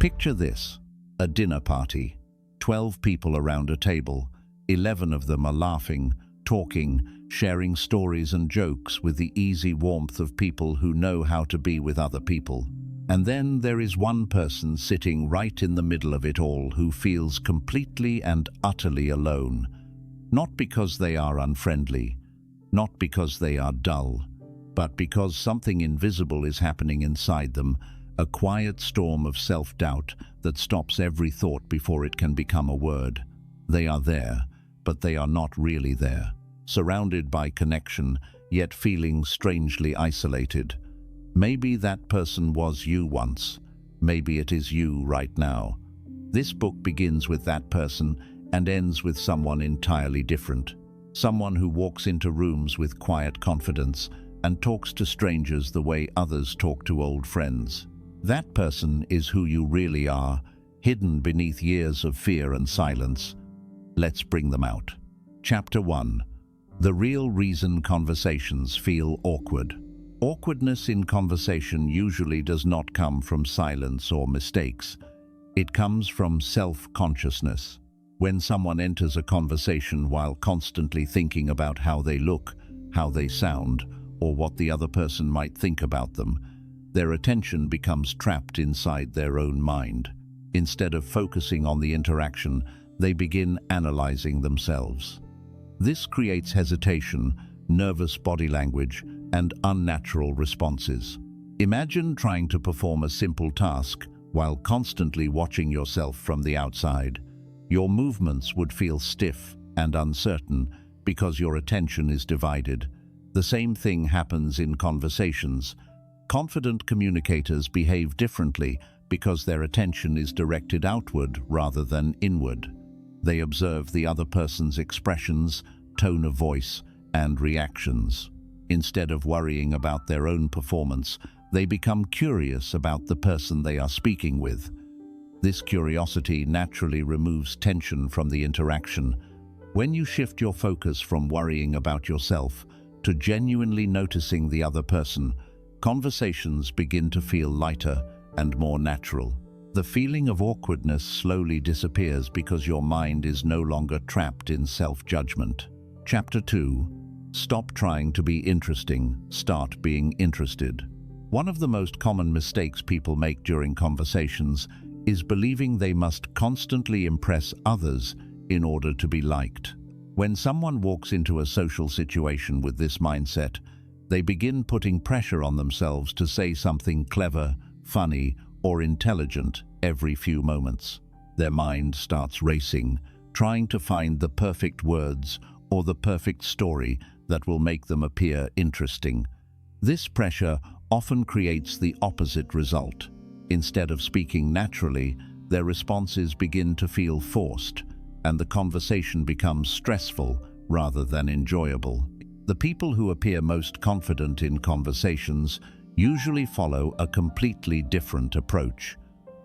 Picture this, a dinner party. 12 people around a table. 11 of them are laughing, talking, sharing stories and jokes with the easy warmth of people who know how to be with other people. And then there is one person sitting right in the middle of it all who feels completely and utterly alone. Not because they are unfriendly, not because they are dull, but because something invisible is happening inside them, a quiet storm of self-doubt that stops every thought before it can become a word. They are there, but they are not really there, surrounded by connection, yet feeling strangely isolated. Maybe that person was you once. Maybe it is you right now. This book begins with that person and ends with someone entirely different. Someone who walks into rooms with quiet confidence and talks to strangers the way others talk to old friends. That person is who you really are, hidden beneath years of fear and silence. Let's bring them out. Chapter 1. The real reason conversations feel awkward. Awkwardness in conversation usually does not come from silence or mistakes. It comes from self-consciousness. When someone enters a conversation while constantly thinking about how they look, how they sound, or what the other person might think about them, their attention becomes trapped inside their own mind. Instead of focusing on the interaction, they begin analyzing themselves. This creates hesitation, nervous body language, and unnatural responses. Imagine trying to perform a simple task while constantly watching yourself from the outside. Your movements would feel stiff and uncertain because your attention is divided. The same thing happens in conversations. Confident communicators behave differently because their attention is directed outward rather than inward. They observe the other person's expressions, tone of voice, and reactions. Instead of worrying about their own performance, they become curious about the person they are speaking with. This curiosity naturally removes tension from the interaction. When you shift your focus from worrying about yourself to genuinely noticing the other person, conversations begin to feel lighter and more natural. The feeling of awkwardness slowly disappears because your mind is no longer trapped in self-judgment. Chapter 2. Stop trying to be interesting, start being interested. One of the most common mistakes people make during conversations is believing they must constantly impress others in order to be liked. When someone walks into a social situation with this mindset, they begin putting pressure on themselves to say something clever, funny, or intelligent every few moments. Their mind starts racing, trying to find the perfect words or the perfect story that will make them appear interesting. This pressure often creates the opposite result. Instead of speaking naturally, their responses begin to feel forced, and the conversation becomes stressful rather than enjoyable. The people who appear most confident in conversations usually follow a completely different approach.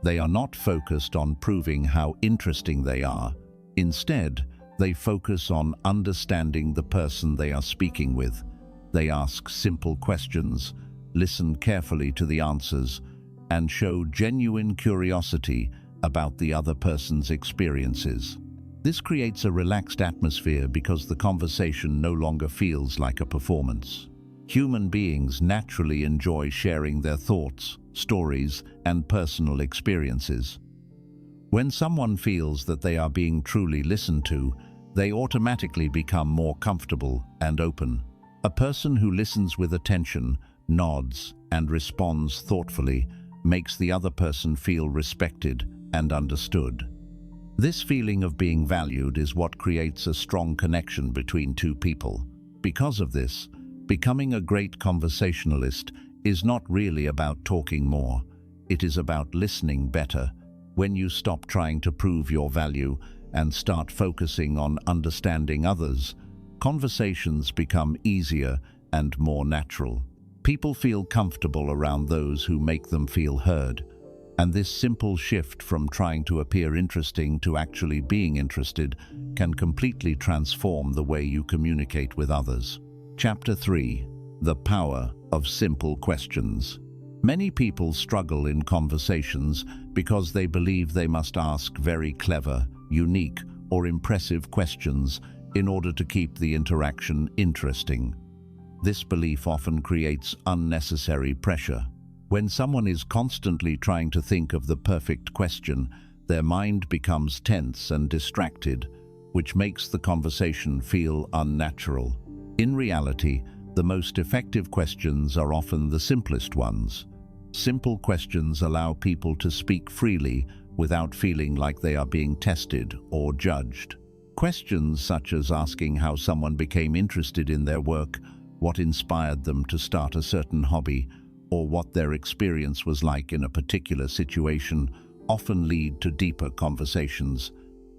They are not focused on proving how interesting they are. Instead, they focus on understanding the person they are speaking with. They ask simple questions, listen carefully to the answers, and show genuine curiosity about the other person's experiences. This creates a relaxed atmosphere because the conversation no longer feels like a performance. Human beings naturally enjoy sharing their thoughts, stories, and personal experiences. When someone feels that they are being truly listened to, they automatically become more comfortable and open. A person who listens with attention, nods, and responds thoughtfully makes the other person feel respected and understood. This feeling of being valued is what creates a strong connection between two people. Because of this, becoming a great conversationalist is not really about talking more. It is about listening better. When you stop trying to prove your value and start focusing on understanding others, conversations become easier and more natural. People feel comfortable around those who make them feel heard. And this simple shift from trying to appear interesting to actually being interested can completely transform the way you communicate with others. Chapter 3. The Power of Simple Questions. Many people struggle in conversations because they believe they must ask very clever, unique, or impressive questions in order to keep the interaction interesting. This belief often creates unnecessary pressure. When someone is constantly trying to think of the perfect question, their mind becomes tense and distracted, which makes the conversation feel unnatural. In reality, the most effective questions are often the simplest ones. Simple questions allow people to speak freely without feeling like they are being tested or judged. Questions such as asking how someone became interested in their work, what inspired them to start a certain hobby, or what their experience was like in a particular situation often lead to deeper conversations.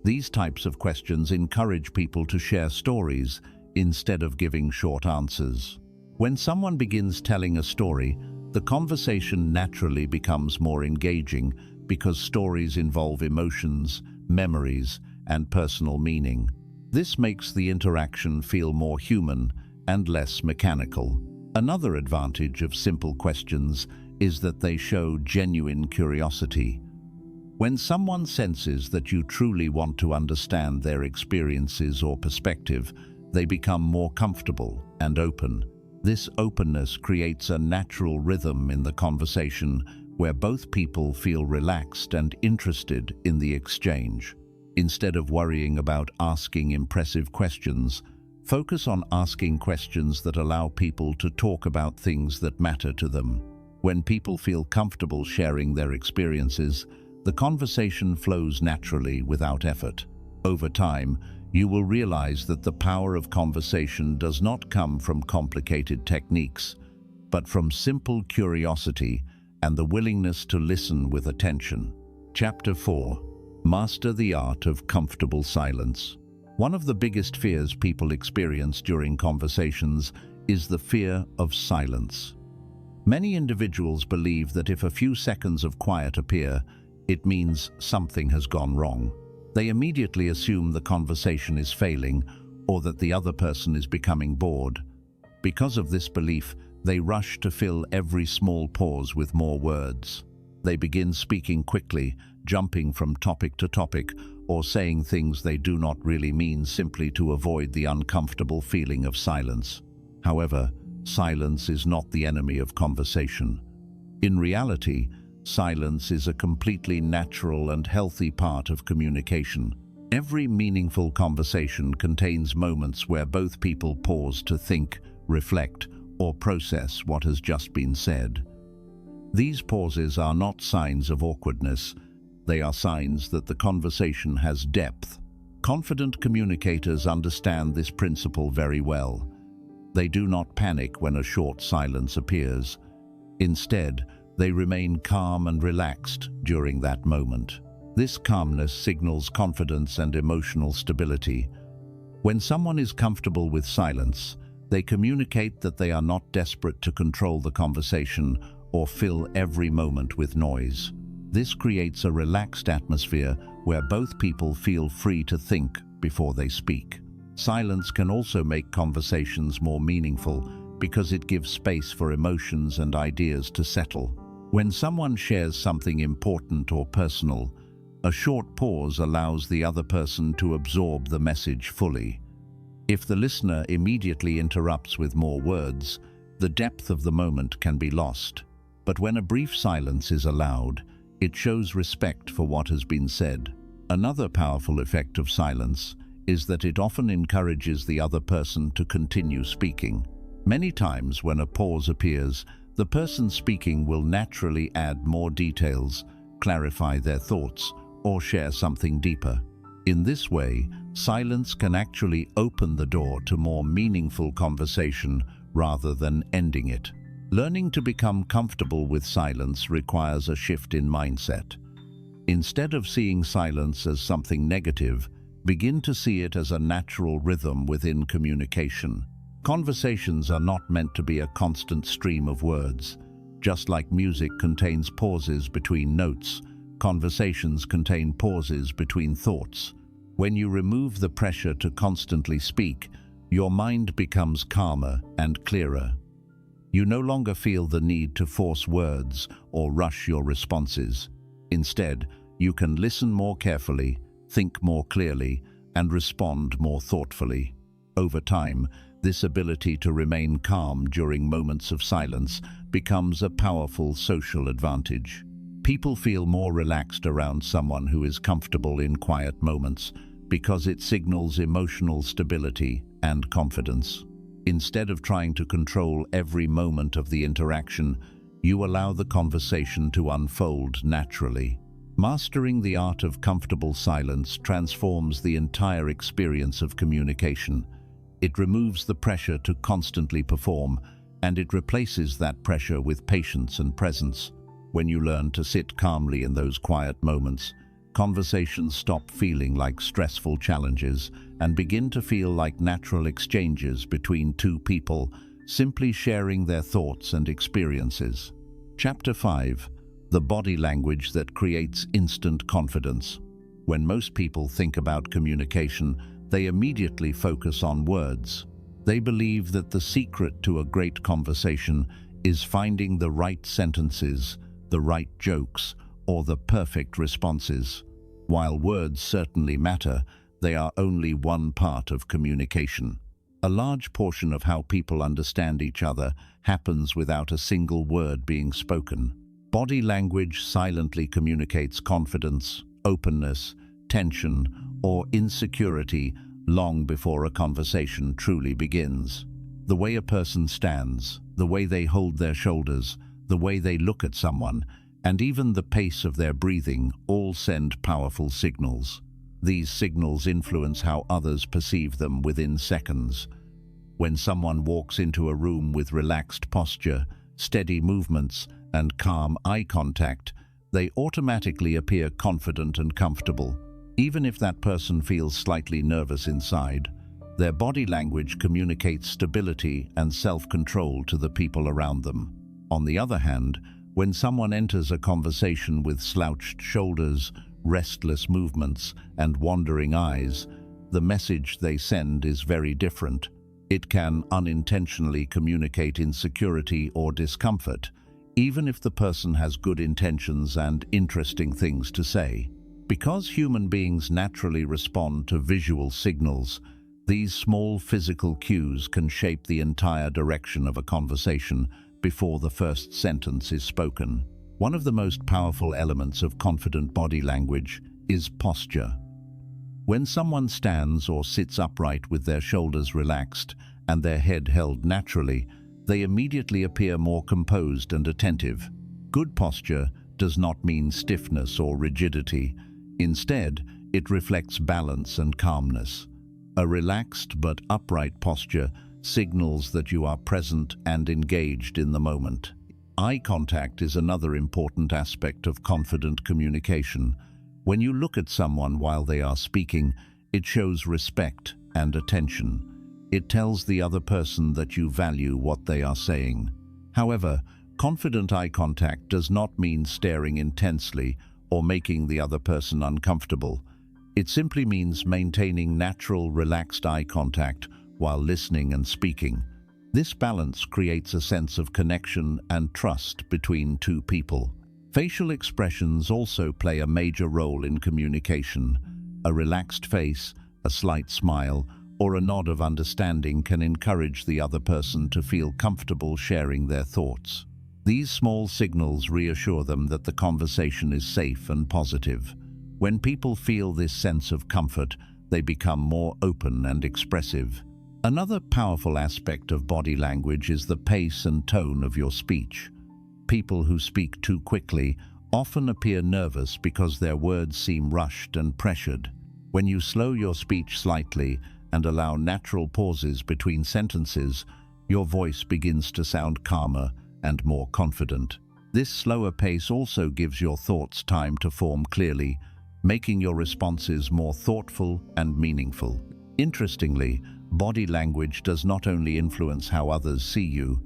These types of questions encourage people to share stories instead of giving short answers. When someone begins telling a story, the conversation naturally becomes more engaging because stories involve emotions, memories, and personal meaning. This makes the interaction feel more human and less mechanical. Another advantage of simple questions is that they show genuine curiosity. When someone senses that you truly want to understand their experiences or perspective, they become more comfortable and open. This openness creates a natural rhythm in the conversation where both people feel relaxed and interested in the exchange. Instead of worrying about asking impressive questions, focus on asking questions that allow people to talk about things that matter to them. When people feel comfortable sharing their experiences, the conversation flows naturally without effort. Over time, you will realize that the power of conversation does not come from complicated techniques, but from simple curiosity and the willingness to listen with attention. Chapter 4. Master the Art of Comfortable Silence. One of the biggest fears people experience during conversations is the fear of silence. Many individuals believe that if a few seconds of quiet appear, it means something has gone wrong. They immediately assume the conversation is failing or that the other person is becoming bored. Because of this belief, they rush to fill every small pause with more words. They begin speaking quickly, jumping from topic to topic, or saying things they do not really mean simply to avoid the uncomfortable feeling of silence. However, silence is not the enemy of conversation. In reality, silence is a completely natural and healthy part of communication. Every meaningful conversation contains moments where both people pause to think, reflect, or process what has just been said. These pauses are not signs of awkwardness. They are signs that the conversation has depth. Confident communicators understand this principle very well. They do not panic when a short silence appears. Instead, they remain calm and relaxed during that moment. This calmness signals confidence and emotional stability. When someone is comfortable with silence, they communicate that they are not desperate to control the conversation or fill every moment with noise. This creates a relaxed atmosphere where both people feel free to think before they speak. Silence can also make conversations more meaningful because it gives space for emotions and ideas to settle. When someone shares something important or personal, a short pause allows the other person to absorb the message fully. If the listener immediately interrupts with more words, the depth of the moment can be lost. But when a brief silence is allowed, it shows respect for what has been said. Another powerful effect of silence is that it often encourages the other person to continue speaking. Many times when a pause appears, the person speaking will naturally add more details, clarify their thoughts, or share something deeper. In this way, silence can actually open the door to more meaningful conversation rather than ending it. Learning to become comfortable with silence requires a shift in mindset. Instead of seeing silence as something negative, begin to see it as a natural rhythm within communication. Conversations are not meant to be a constant stream of words. Just like music contains pauses between notes, conversations contain pauses between thoughts. When you remove the pressure to constantly speak, your mind becomes calmer and clearer. You no longer feel the need to force words or rush your responses. Instead, you can listen more carefully, think more clearly, and respond more thoughtfully. Over time, this ability to remain calm during moments of silence becomes a powerful social advantage. People feel more relaxed around someone who is comfortable in quiet moments because it signals emotional stability and confidence. Instead of trying to control every moment of the interaction, you allow the conversation to unfold naturally. Mastering the art of comfortable silence transforms the entire experience of communication. It removes the pressure to constantly perform, and it replaces that pressure with patience and presence. When you learn to sit calmly in those quiet moments, conversations stop feeling like stressful challenges and begin to feel like natural exchanges between two people, simply sharing their thoughts and experiences. Chapter 5: The Body Language That Creates Instant Confidence. When most people think about communication, they immediately focus on words. They believe that the secret to a great conversation is finding the right sentences, the right jokes, or the perfect responses. While words certainly matter, they are only one part of communication. A large portion of how people understand each other happens without a single word being spoken. Body language silently communicates confidence, openness, tension, or insecurity long before a conversation truly begins. The way a person stands, the way they hold their shoulders, the way they look at someone, and even the pace of their breathing all send powerful signals. These signals influence how others perceive them within seconds. When someone walks into a room with relaxed posture, steady movements, and calm eye contact, they automatically appear confident and comfortable. Even if that person feels slightly nervous inside, their body language communicates stability and self-control to the people around them. On the other hand, when someone enters a conversation with slouched shoulders, restless movements, and wandering eyes, the message they send is very different. It can unintentionally communicate insecurity or discomfort, even if the person has good intentions and interesting things to say. Because human beings naturally respond to visual signals, these small physical cues can shape the entire direction of a conversation before the first sentence is spoken. One of the most powerful elements of confident body language is posture. When someone stands or sits upright with their shoulders relaxed and their head held naturally, they immediately appear more composed and attentive. Good posture does not mean stiffness or rigidity. Instead, it reflects balance and calmness. A relaxed but upright posture signals that you are present and engaged in the moment. Eye contact is another important aspect of confident communication. When you look at someone while they are speaking, it shows respect and attention. It tells the other person that you value what they are saying. However, confident eye contact does not mean staring intensely or making the other person uncomfortable. It simply means maintaining natural, relaxed eye contact while listening and speaking. This balance creates a sense of connection and trust between two people. Facial expressions also play a major role in communication. A relaxed face, a slight smile, or a nod of understanding can encourage the other person to feel comfortable sharing their thoughts. These small signals reassure them that the conversation is safe and positive. When people feel this sense of comfort, they become more open and expressive. Another powerful aspect of body language is the pace and tone of your speech. People who speak too quickly often appear nervous because their words seem rushed and pressured. When you slow your speech slightly and allow natural pauses between sentences, your voice begins to sound calmer and more confident. This slower pace also gives your thoughts time to form clearly, making your responses more thoughtful and meaningful. Interestingly, body language does not only influence how others see you,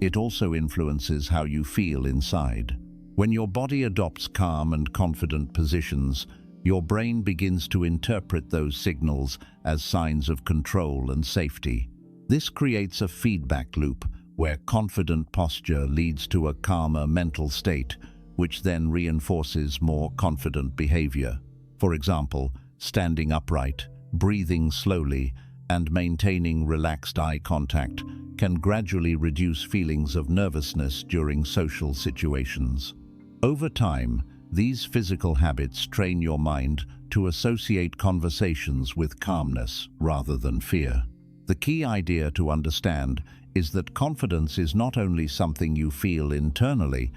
it also influences how you feel inside. When your body adopts calm and confident positions, your brain begins to interpret those signals as signs of control and safety. This creates a feedback loop where confident posture leads to a calmer mental state, which then reinforces more confident behavior. For example, standing upright, breathing slowly, and maintaining relaxed eye contact can gradually reduce feelings of nervousness during social situations. Over time, these physical habits train your mind to associate conversations with calmness rather than fear. The key idea to understand is that confidence is not only something you feel internally,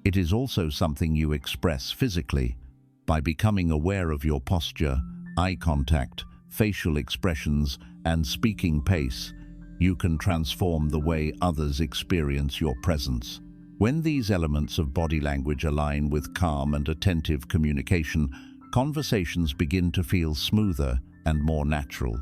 it is also something you express physically. By becoming aware of your posture, eye contact, facial expressions, and speaking pace, you can transform the way others experience your presence. When these elements of body language align with calm and attentive communication, conversations begin to feel smoother and more natural.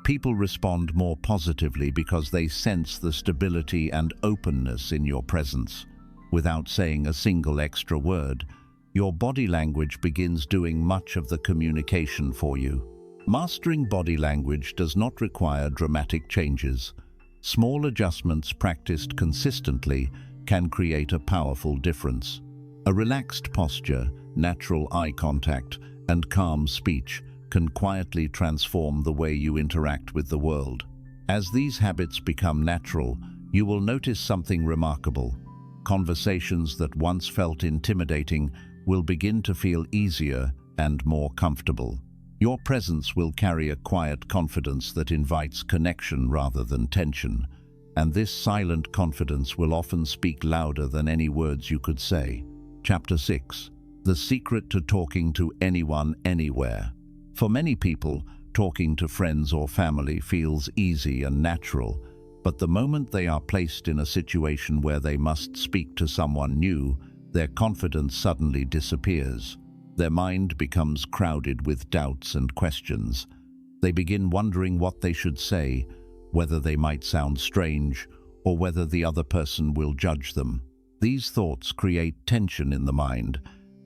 People respond more positively because they sense the stability and openness in your presence. Without saying a single extra word, your body language begins doing much of the communication for you. Mastering body language does not require dramatic changes. Small adjustments practiced consistently can create a powerful difference. A relaxed posture, natural eye contact, and calm speech can quietly transform the way you interact with the world. As these habits become natural, you will notice something remarkable. Conversations that once felt intimidating will begin to feel easier and more comfortable. Your presence will carry a quiet confidence that invites connection rather than tension, and this silent confidence will often speak louder than any words you could say. Chapter 6. The secret to talking to anyone, anywhere. For many people, talking to friends or family feels easy and natural, but the moment they are placed in a situation where they must speak to someone new, their confidence suddenly disappears. Their mind becomes crowded with doubts and questions. They begin wondering what they should say, whether they might sound strange, or whether the other person will judge them. These thoughts create tension in the mind,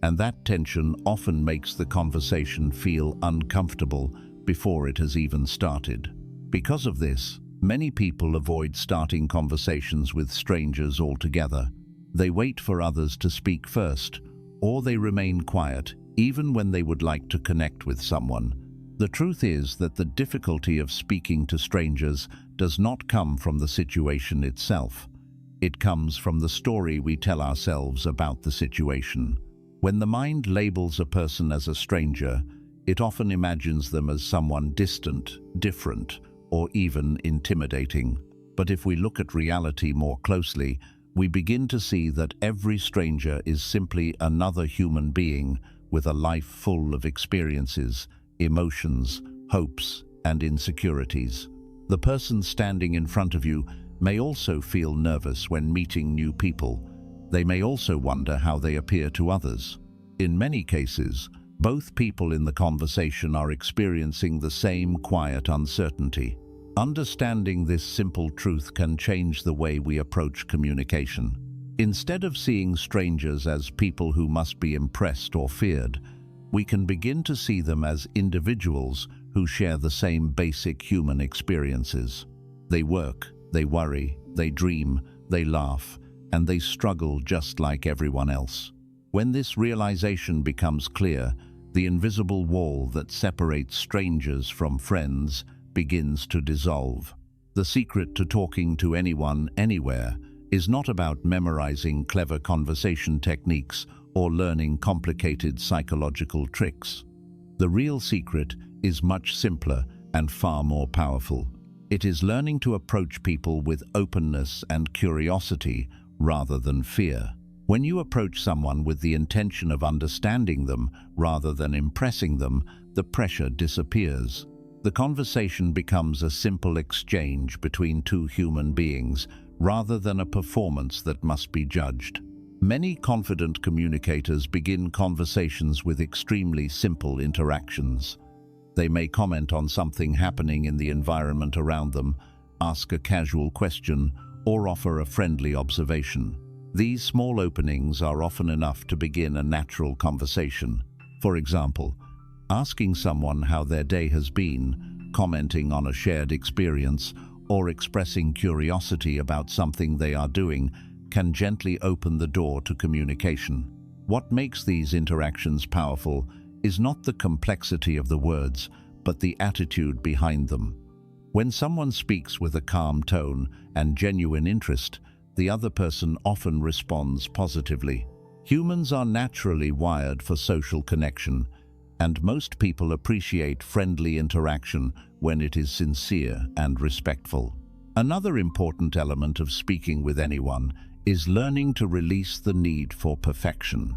and that tension often makes the conversation feel uncomfortable before it has even started. Because of this, many people avoid starting conversations with strangers altogether. They wait for others to speak first, or they remain quiet, even when they would like to connect with someone. The truth is that the difficulty of speaking to strangers does not come from the situation itself. It comes from the story we tell ourselves about the situation. When the mind labels a person as a stranger, it often imagines them as someone distant, different, or even intimidating. But if we look at reality more closely, we begin to see that every stranger is simply another human being with a life full of experiences, emotions, hopes, and insecurities. The person standing in front of you may also feel nervous when meeting new people. They may also wonder how they appear to others. In many cases, both people in the conversation are experiencing the same quiet uncertainty. Understanding this simple truth can change the way we approach communication. Instead of seeing strangers as people who must be impressed or feared, we can begin to see them as individuals who share the same basic human experiences. They work, they worry, they dream, they laugh, and they struggle just like everyone else. When this realization becomes clear, the invisible wall that separates strangers from friends begins to dissolve. The secret to talking to anyone, anywhere, is not about memorizing clever conversation techniques or learning complicated psychological tricks. The real secret is much simpler and far more powerful. It is learning to approach people with openness and curiosity rather than fear. When you approach someone with the intention of understanding them rather than impressing them, the pressure disappears. The conversation becomes a simple exchange between two human beings rather than a performance that must be judged. Many confident communicators begin conversations with extremely simple interactions. They may comment on something happening in the environment around them, ask a casual question, or offer a friendly observation. These small openings are often enough to begin a natural conversation. For example, asking someone how their day has been, commenting on a shared experience, or expressing curiosity about something they are doing can gently open the door to communication. What makes these interactions powerful is not the complexity of the words, but the attitude behind them. When someone speaks with a calm tone and genuine interest, the other person often responds positively. Humans are naturally wired for social connection, and most people appreciate friendly interaction when it is sincere and respectful. Another important element of speaking with anyone is learning to release the need for perfection.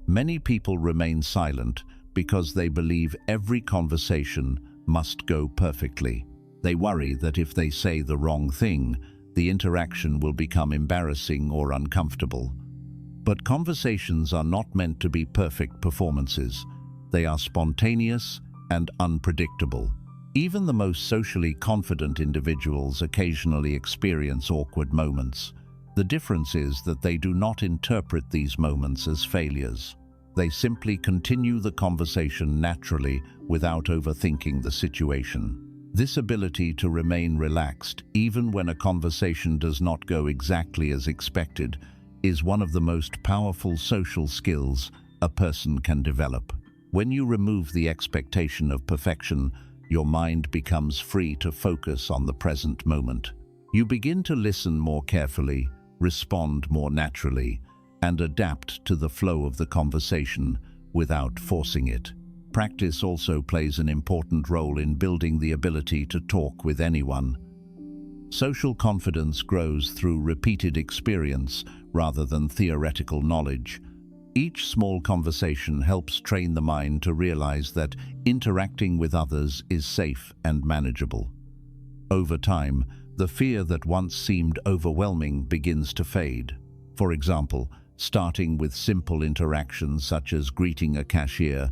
Many people remain silent because they believe every conversation must go perfectly. They worry that if they say the wrong thing, the interaction will become embarrassing or uncomfortable. But conversations are not meant to be perfect performances. They are spontaneous and unpredictable. Even the most socially confident individuals occasionally experience awkward moments. The difference is that they do not interpret these moments as failures. They simply continue the conversation naturally without overthinking the situation. This ability to remain relaxed, even when a conversation does not go exactly as expected, is one of the most powerful social skills a person can develop. When you remove the expectation of perfection, your mind becomes free to focus on the present moment. You begin to listen more carefully, respond more naturally, and adapt to the flow of the conversation without forcing it. Practice also plays an important role in building the ability to talk with anyone. Social confidence grows through repeated experience rather than theoretical knowledge. Each small conversation helps train the mind to realize that interacting with others is safe and manageable. Over time, the fear that once seemed overwhelming begins to fade. For example, starting with simple interactions such as greeting a cashier,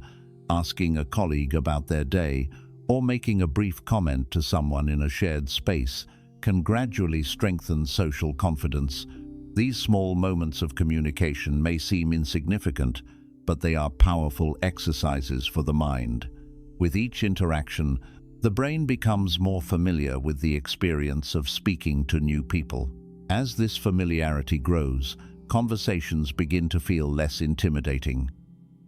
asking a colleague about their day, or making a brief comment to someone in a shared space can gradually strengthen social confidence. These small moments of communication may seem insignificant, but they are powerful exercises for the mind. With each interaction, the brain becomes more familiar with the experience of speaking to new people. As this familiarity grows, conversations begin to feel less intimidating.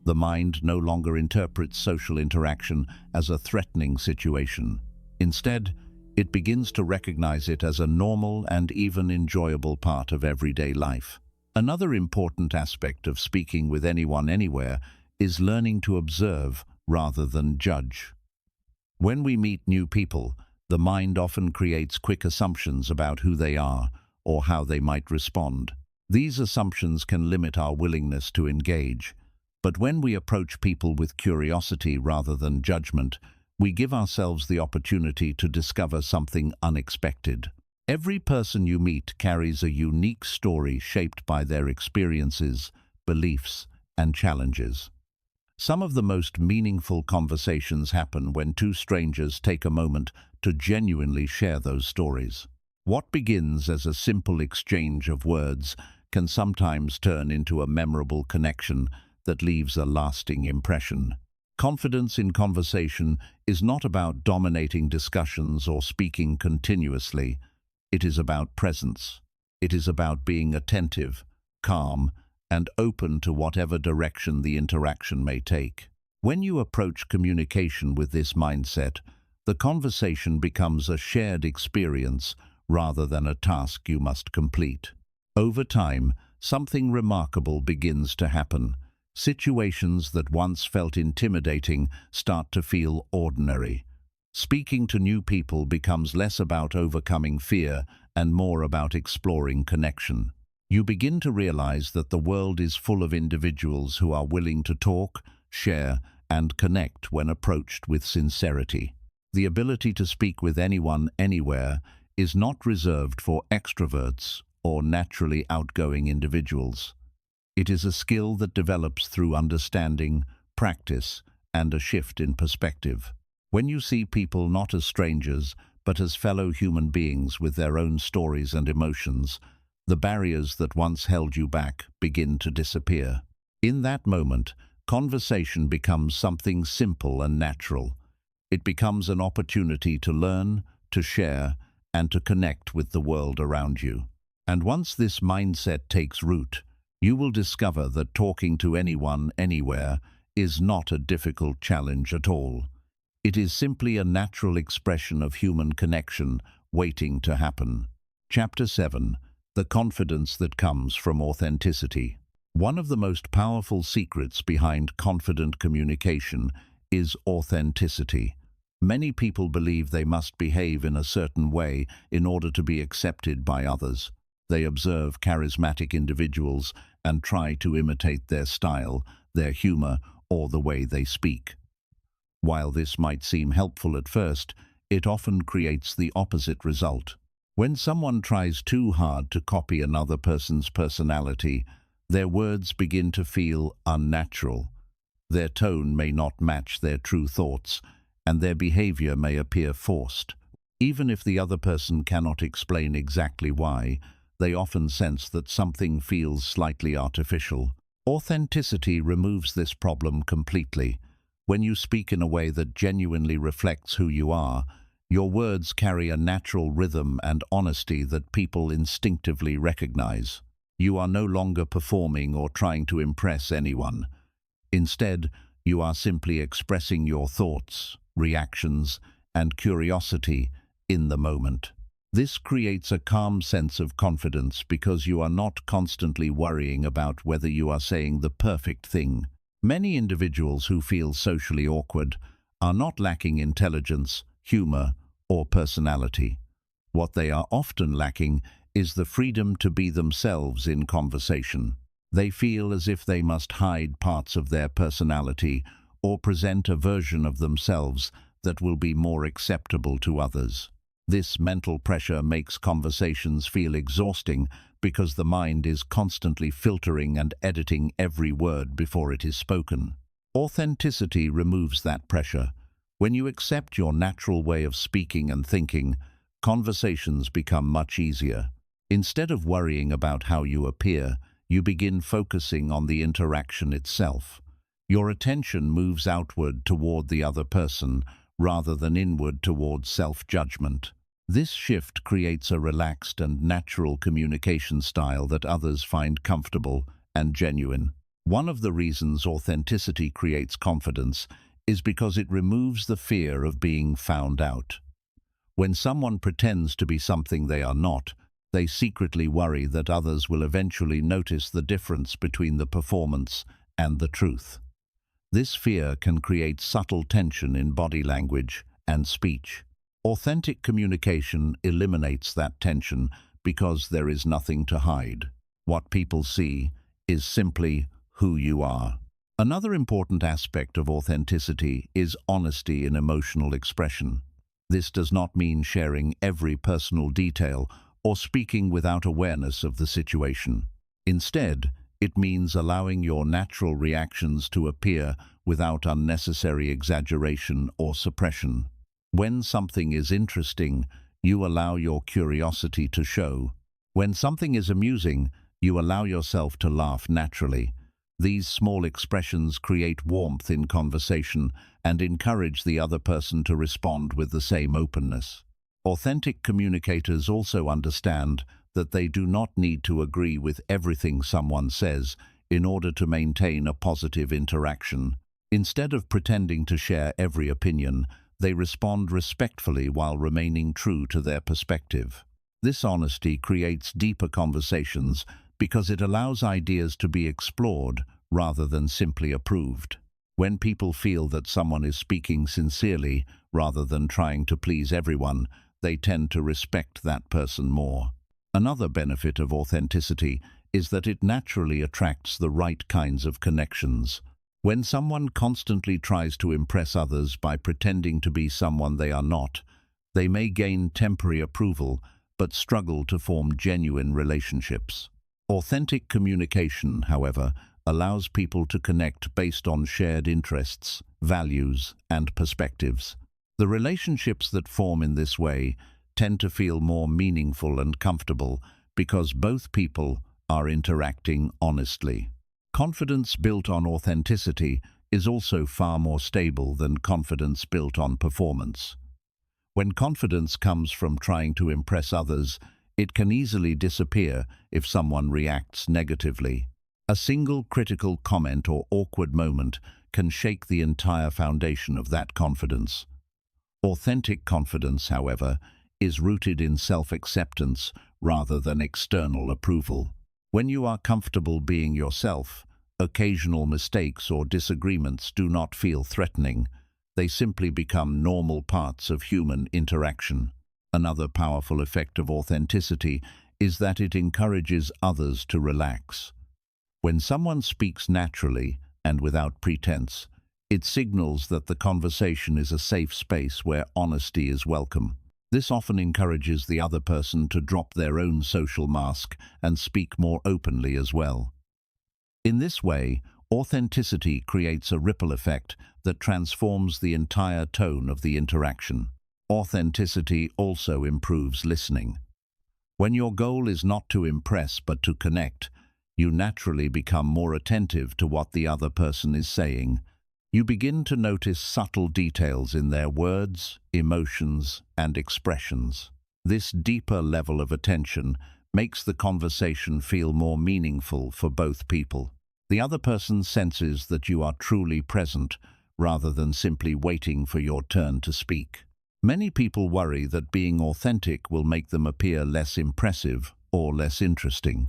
The mind no longer interprets social interaction as a threatening situation. Instead, it begins to recognize it as a normal and even enjoyable part of everyday life. Another important aspect of speaking with anyone anywhere is learning to observe rather than judge. When we meet new people, the mind often creates quick assumptions about who they are or how they might respond. These assumptions can limit our willingness to engage. But when we approach people with curiosity rather than judgment, we give ourselves the opportunity to discover something unexpected. Every person you meet carries a unique story shaped by their experiences, beliefs, and challenges. Some of the most meaningful conversations happen when two strangers take a moment to genuinely share those stories. What begins as a simple exchange of words can sometimes turn into a memorable connection that leaves a lasting impression. Confidence in conversation is not about dominating discussions or speaking continuously. It is about presence. It is about being attentive, calm, and open to whatever direction the interaction may take. When you approach communication with this mindset, the conversation becomes a shared experience rather than a task you must complete. Over time, something remarkable begins to happen. Situations that once felt intimidating start to feel ordinary. Speaking to new people becomes less about overcoming fear and more about exploring connection. You begin to realize that the world is full of individuals who are willing to talk, share, and connect when approached with sincerity. The ability to speak with anyone, anywhere, is not reserved for extroverts or naturally outgoing individuals. It is a skill that develops through understanding, practice, and a shift in perspective. When you see people not as strangers, but as fellow human beings with their own stories and emotions, the barriers that once held you back begin to disappear. In that moment, conversation becomes something simple and natural. It becomes an opportunity to learn, to share, and to connect with the world around you. And once this mindset takes root, you will discover that talking to anyone, anywhere, is not a difficult challenge at all. It is simply a natural expression of human connection waiting to happen. Chapter 7. The confidence that comes from authenticity. One of the most powerful secrets behind confident communication is authenticity. Many people believe they must behave in a certain way in order to be accepted by others. They observe charismatic individuals and try to imitate their style, their humor, or the way they speak. While this might seem helpful at first, it often creates the opposite result. When someone tries too hard to copy another person's personality, their words begin to feel unnatural. Their tone may not match their true thoughts, and their behavior may appear forced. Even if the other person cannot explain exactly why, they often sense that something feels slightly artificial. Authenticity removes this problem completely. When you speak in a way that genuinely reflects who you are, your words carry a natural rhythm and honesty that people instinctively recognize. You are no longer performing or trying to impress anyone. Instead, you are simply expressing your thoughts, reactions, and curiosity in the moment. This creates a calm sense of confidence because you are not constantly worrying about whether you are saying the perfect thing. Many individuals who feel socially awkward are not lacking intelligence, humor, or personality. What they are often lacking is the freedom to be themselves in conversation. They feel as if they must hide parts of their personality or present a version of themselves that will be more acceptable to others. This mental pressure makes conversations feel exhausting because the mind is constantly filtering and editing every word before it is spoken. Authenticity removes that pressure. When you accept your natural way of speaking and thinking, conversations become much easier. Instead of worrying about how you appear, you begin focusing on the interaction itself. Your attention moves outward toward the other person rather than inward towards self-judgment. This shift creates a relaxed and natural communication style that others find comfortable and genuine. One of the reasons authenticity creates confidence is because it removes the fear of being found out. When someone pretends to be something they are not, they secretly worry that others will eventually notice the difference between the performance and the truth. This fear can create subtle tension in body language and speech. Authentic communication eliminates that tension because there is nothing to hide. What people see is simply who you are. Another important aspect of authenticity is honesty in emotional expression. This does not mean sharing every personal detail or speaking without awareness of the situation. Instead, it means allowing your natural reactions to appear without unnecessary exaggeration or suppression. When something is interesting, you allow your curiosity to show. When something is amusing, you allow yourself to laugh naturally. These small expressions create warmth in conversation and encourage the other person to respond with the same openness. Authentic communicators also understand that they do not need to agree with everything someone says in order to maintain a positive interaction. Instead of pretending to share every opinion, they respond respectfully while remaining true to their perspective. This honesty creates deeper conversations because it allows ideas to be explored rather than simply approved. When people feel that someone is speaking sincerely rather than trying to please everyone, they tend to respect that person more. Another benefit of authenticity is that it naturally attracts the right kinds of connections. When someone constantly tries to impress others by pretending to be someone they are not, they may gain temporary approval but struggle to form genuine relationships. Authentic communication, however, allows people to connect based on shared interests, values, and perspectives. The relationships that form in this way tend to feel more meaningful and comfortable because both people are interacting honestly. Confidence built on authenticity is also far more stable than confidence built on performance. When confidence comes from trying to impress others, it can easily disappear if someone reacts negatively. A single critical comment or awkward moment can shake the entire foundation of that confidence. Authentic confidence, however, is rooted in self-acceptance rather than external approval. When you are comfortable being yourself, occasional mistakes or disagreements do not feel threatening. They simply become normal parts of human interaction. Another powerful effect of authenticity is that it encourages others to relax. When someone speaks naturally and without pretense, it signals that the conversation is a safe space where honesty is welcome. This often encourages the other person to drop their own social mask and speak more openly as well. In this way, authenticity creates a ripple effect that transforms the entire tone of the interaction. Authenticity also improves listening. When your goal is not to impress but to connect, you naturally become more attentive to what the other person is saying. You begin to notice subtle details in their words, emotions, and expressions. This deeper level of attention makes the conversation feel more meaningful for both people. The other person senses that you are truly present, rather than simply waiting for your turn to speak. Many people worry that being authentic will make them appear less impressive or less interesting.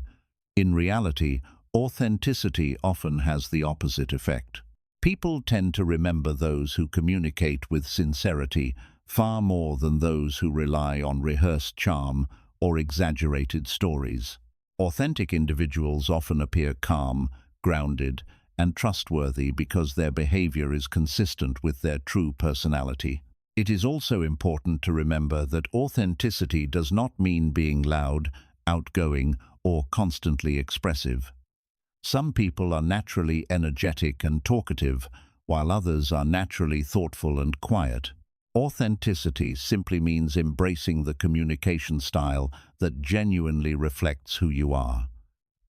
In reality, authenticity often has the opposite effect. People tend to remember those who communicate with sincerity far more than those who rely on rehearsed charm or exaggerated stories. Authentic individuals often appear calm, grounded, and trustworthy because their behavior is consistent with their true personality. It is also important to remember that authenticity does not mean being loud, outgoing, or constantly expressive. Some people are naturally energetic and talkative, while others are naturally thoughtful and quiet. Authenticity simply means embracing the communication style that genuinely reflects who you are.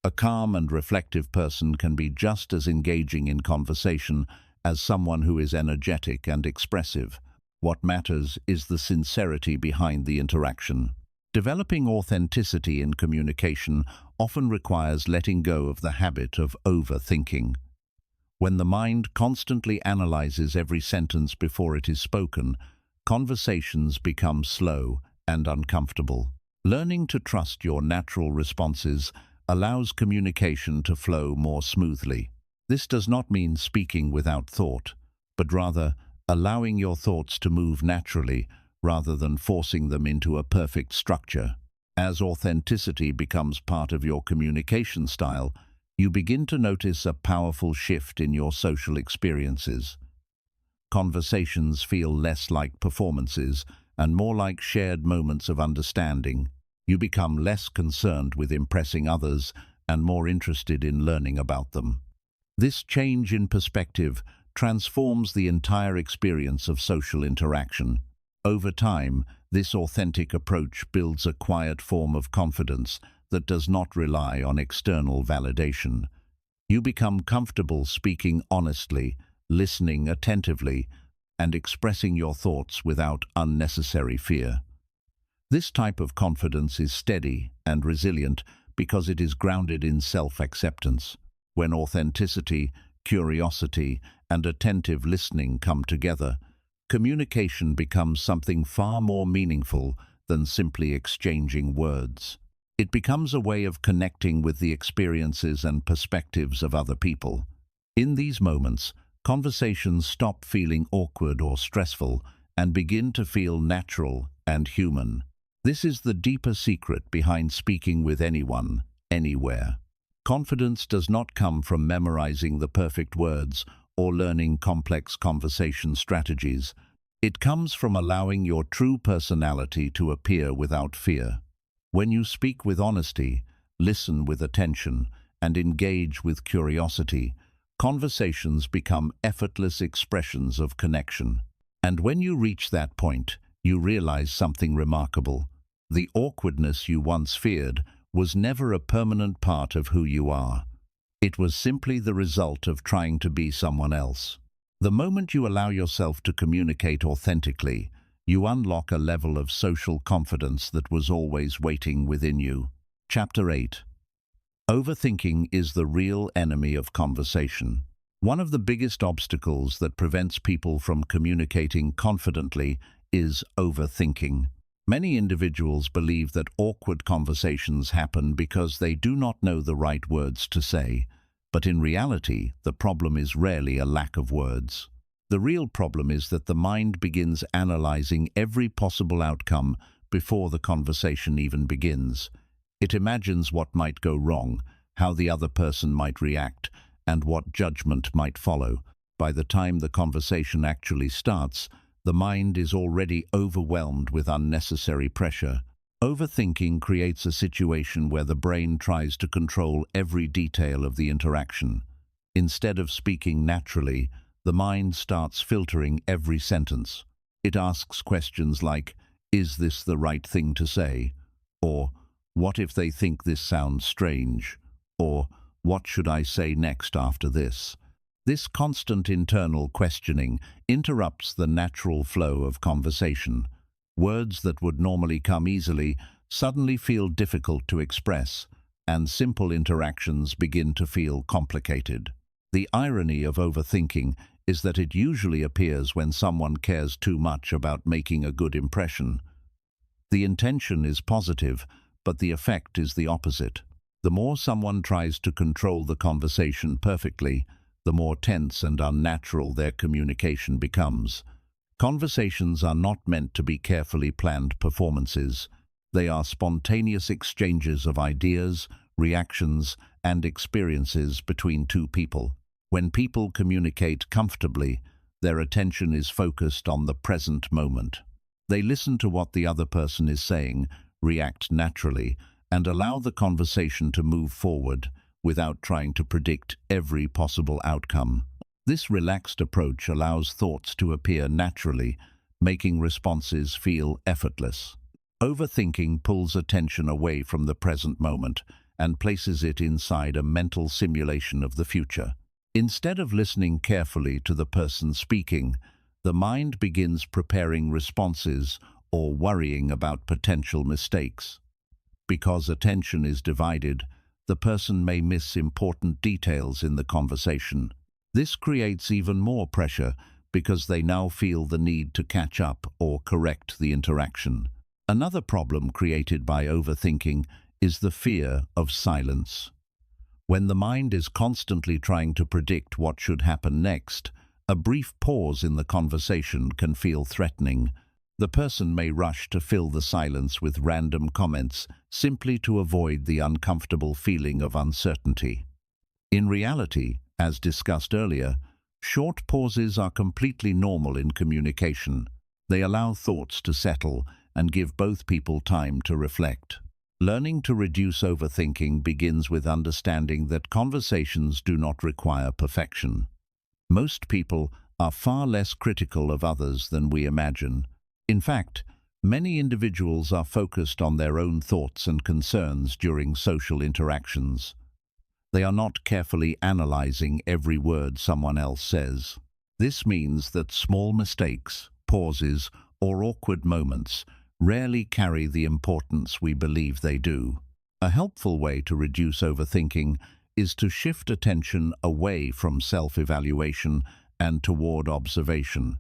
A calm and reflective person can be just as engaging in conversation as someone who is energetic and expressive. What matters is the sincerity behind the interaction. Developing authenticity in communication often requires letting go of the habit of overthinking. When the mind constantly analyzes every sentence before it is spoken, conversations become slow and uncomfortable. Learning to trust your natural responses allows communication to flow more smoothly. This does not mean speaking without thought, but rather allowing your thoughts to move naturally rather than forcing them into a perfect structure. As authenticity becomes part of your communication style, you begin to notice a powerful shift in your social experiences. Conversations feel less like performances and more like shared moments of understanding. You become less concerned with impressing others and more interested in learning about them. This change in perspective transforms the entire experience of social interaction. Over time, this authentic approach builds a quiet form of confidence that does not rely on external validation. You become comfortable speaking honestly, listening attentively, and expressing your thoughts without unnecessary fear. This type of confidence is steady and resilient because it is grounded in self-acceptance. When authenticity, curiosity, and attentive listening come together, communication becomes something far more meaningful than simply exchanging words. It becomes a way of connecting with the experiences and perspectives of other people. In these moments, conversations stop feeling awkward or stressful and begin to feel natural and human. This is the deeper secret behind speaking with anyone, anywhere. Confidence does not come from memorizing the perfect words or learning complex conversation strategies. It comes from allowing your true personality to appear without fear. When you speak with honesty, listen with attention, and engage with curiosity, conversations become effortless expressions of connection. And when you reach that point, you realize something remarkable. The awkwardness you once feared was never a permanent part of who you are. It was simply the result of trying to be someone else. The moment you allow yourself to communicate authentically, you unlock a level of social confidence that was always waiting within you. Chapter 8. Overthinking is the real enemy of conversation. One of the biggest obstacles that prevents people from communicating confidently is overthinking. Many individuals believe that awkward conversations happen because they do not know the right words to say, but in reality, the problem is rarely a lack of words. The real problem is that the mind begins analyzing every possible outcome before the conversation even begins. It imagines what might go wrong, how the other person might react, and what judgment might follow. By the time the conversation actually starts, the mind is already overwhelmed with unnecessary pressure. Overthinking creates a situation where the brain tries to control every detail of the interaction. Instead of speaking naturally, the mind starts filtering every sentence. It asks questions like, "Is this the right thing to say?" Or, "What if they think this sounds strange?" Or, "What should I say next after this?" This constant internal questioning interrupts the natural flow of conversation. Words that would normally come easily suddenly feel difficult to express, and simple interactions begin to feel complicated. The irony of overthinking is that it usually appears when someone cares too much about making a good impression. The intention is positive, but the effect is the opposite. The more someone tries to control the conversation perfectly, the more tense and unnatural their communication becomes. Conversations are not meant to be carefully planned performances. They are spontaneous exchanges of ideas, reactions, and experiences between two people. When people communicate comfortably, their attention is focused on the present moment. They listen to what the other person is saying, react naturally, and allow the conversation to move forward without trying to predict every possible outcome. This relaxed approach allows thoughts to appear naturally, making responses feel effortless. Overthinking pulls attention away from the present moment and places it inside a mental simulation of the future. Instead of listening carefully to the person speaking, the mind begins preparing responses or worrying about potential mistakes. Because attention is divided, the person may miss important details in the conversation. This creates even more pressure because they now feel the need to catch up or correct the interaction. Another problem created by overthinking is the fear of silence. When the mind is constantly trying to predict what should happen next, a brief pause in the conversation can feel threatening. The person may rush to fill the silence with random comments simply to avoid the uncomfortable feeling of uncertainty. In reality, as discussed earlier, short pauses are completely normal in communication. They allow thoughts to settle and give both people time to reflect. Learning to reduce overthinking begins with understanding that conversations do not require perfection. Most people are far less critical of others than we imagine. In fact, many individuals are focused on their own thoughts and concerns during social interactions. They are not carefully analyzing every word someone else says. This means that small mistakes, pauses, or awkward moments rarely carry the importance we believe they do. A helpful way to reduce overthinking is to shift attention away from self-evaluation and toward observation.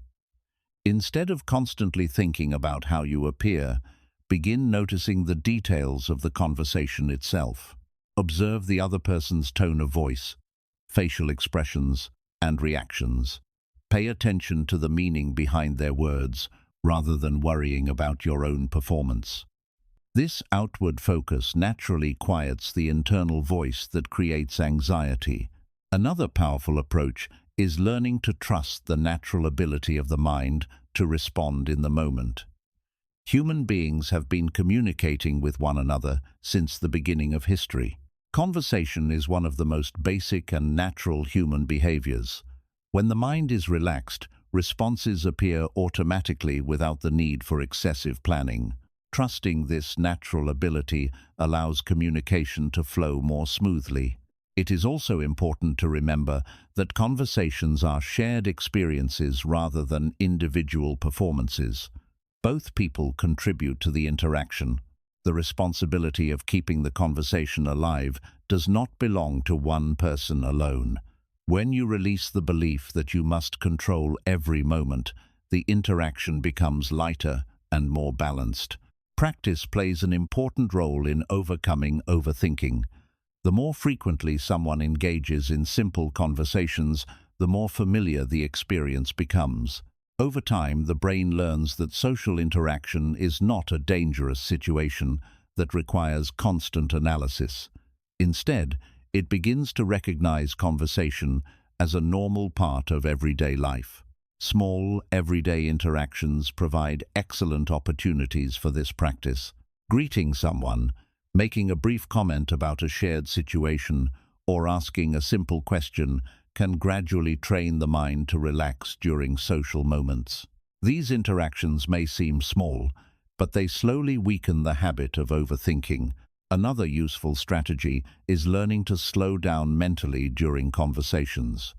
Instead of constantly thinking about how you appear, begin noticing the details of the conversation itself. Observe the other person's tone of voice, facial expressions, and reactions. Pay attention to the meaning behind their words, rather than worrying about your own performance. This outward focus naturally quiets the internal voice that creates anxiety. Another powerful approach is learning to trust the natural ability of the mind to respond in the moment. Human beings have been communicating with one another since the beginning of history. Conversation is one of the most basic and natural human behaviors. When the mind is relaxed, responses appear automatically without the need for excessive planning. Trusting this natural ability allows communication to flow more smoothly. It is also important to remember that conversations are shared experiences rather than individual performances. Both people contribute to the interaction. The responsibility of keeping the conversation alive does not belong to one person alone. When you release the belief that you must control every moment, the interaction becomes lighter and more balanced. Practice plays an important role in overcoming overthinking. The more frequently someone engages in simple conversations, the more familiar the experience becomes. Over time, the brain learns that social interaction is not a dangerous situation that requires constant analysis. Instead, it begins to recognize conversation as a normal part of everyday life. Small, everyday interactions provide excellent opportunities for this practice. Greeting someone, making a brief comment about a shared situation, or asking a simple question can gradually train the mind to relax during social moments. These interactions may seem small, but they slowly weaken the habit of overthinking. Another useful strategy is learning to slow down mentally during conversations.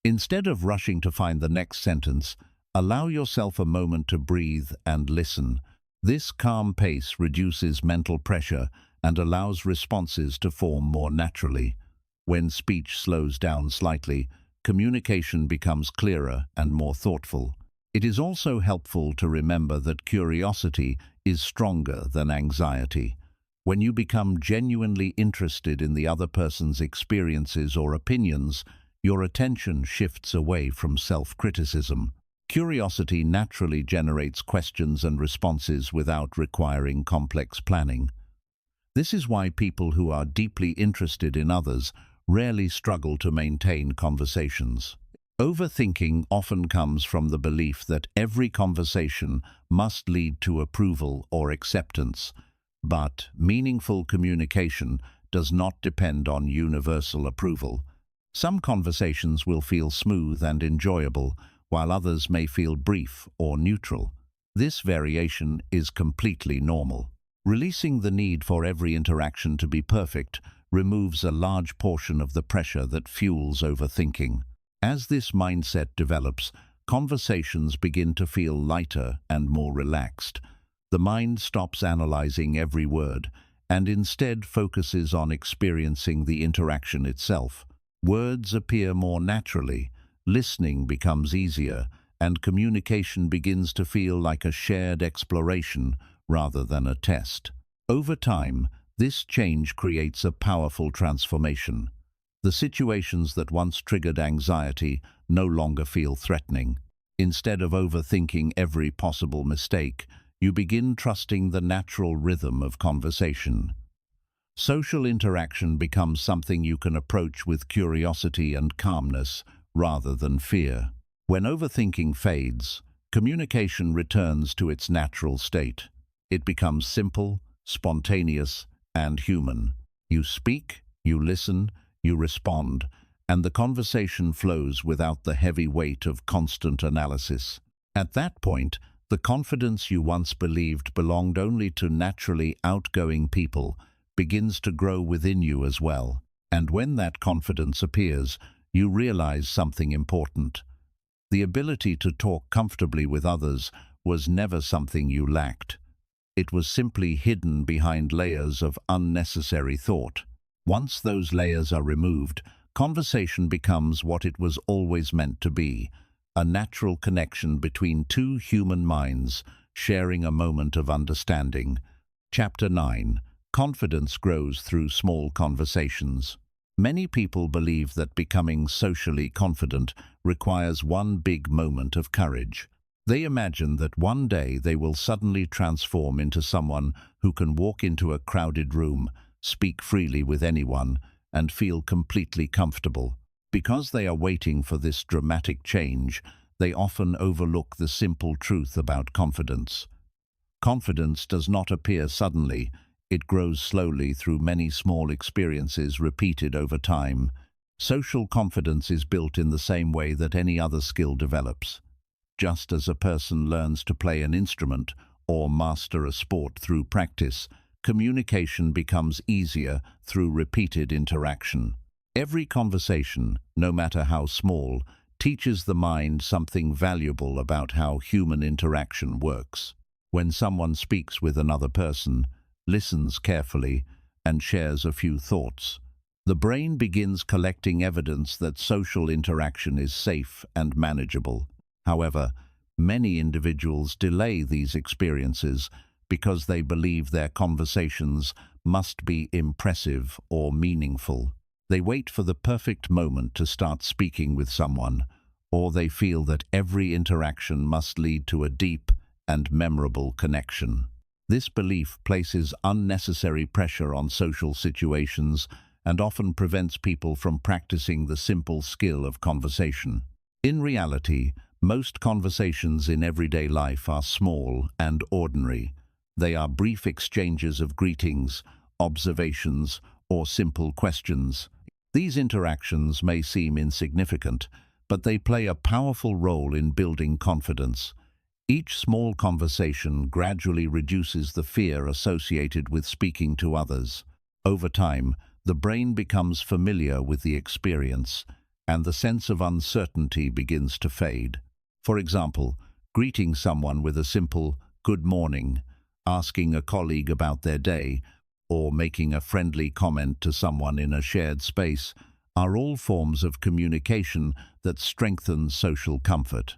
Instead of rushing to find the next sentence, allow yourself a moment to breathe and listen. This calm pace reduces mental pressure and allows responses to form more naturally. When speech slows down slightly, communication becomes clearer and more thoughtful. It is also helpful to remember that curiosity is stronger than anxiety. When you become genuinely interested in the other person's experiences or opinions, your attention shifts away from self-criticism. Curiosity naturally generates questions and responses without requiring complex planning. This is why people who are deeply interested in others rarely struggle to maintain conversations. Overthinking often comes from the belief that every conversation must lead to approval or acceptance, but meaningful communication does not depend on universal approval. Some conversations will feel smooth and enjoyable, while others may feel brief or neutral. This variation is completely normal. Releasing the need for every interaction to be perfect removes a large portion of the pressure that fuels overthinking. As this mindset develops, conversations begin to feel lighter and more relaxed. The mind stops analyzing every word and instead focuses on experiencing the interaction itself. Words appear more naturally, listening becomes easier, and communication begins to feel like a shared exploration rather than a test. Over time, this change creates a powerful transformation. The situations that once triggered anxiety no longer feel threatening. Instead of overthinking every possible mistake, you begin trusting the natural rhythm of conversation. Social interaction becomes something you can approach with curiosity and calmness rather than fear. When overthinking fades, communication returns to its natural state. It becomes simple, spontaneous, and human. You speak, you listen, you respond, and the conversation flows without the heavy weight of constant analysis. At that point, the confidence you once believed belonged only to naturally outgoing people begins to grow within you as well. And when that confidence appears, you realize something important. The ability to talk comfortably with others was never something you lacked. It was simply hidden behind layers of unnecessary thought. Once those layers are removed, conversation becomes what it was always meant to be, a natural connection between two human minds sharing a moment of understanding. Chapter 9. Confidence grows through small conversations. Many people believe that becoming socially confident requires one big moment of courage. They imagine that one day they will suddenly transform into someone who can walk into a crowded room, speak freely with anyone, and feel completely comfortable. Because they are waiting for this dramatic change, they often overlook the simple truth about confidence. Confidence does not appear suddenly. It grows slowly through many small experiences repeated over time. Social confidence is built in the same way that any other skill develops. Just as a person learns to play an instrument or master a sport through practice, communication becomes easier through repeated interaction. Every conversation, no matter how small, teaches the mind something valuable about how human interaction works. When someone speaks with another person, listens carefully, and shares a few thoughts, the brain begins collecting evidence that social interaction is safe and manageable. However, many individuals delay these experiences because they believe their conversations must be impressive or meaningful. They wait for the perfect moment to start speaking with someone, or they feel that every interaction must lead to a deep and memorable connection. This belief places unnecessary pressure on social situations and often prevents people from practicing the simple skill of conversation. In reality, most conversations in everyday life are small and ordinary. They are brief exchanges of greetings, observations, or simple questions. These interactions may seem insignificant, but they play a powerful role in building confidence. Each small conversation gradually reduces the fear associated with speaking to others. Over time, the brain becomes familiar with the experience, and the sense of uncertainty begins to fade. For example, greeting someone with a simple "good morning," asking a colleague about their day, or making a friendly comment to someone in a shared space are all forms of communication that strengthen social comfort.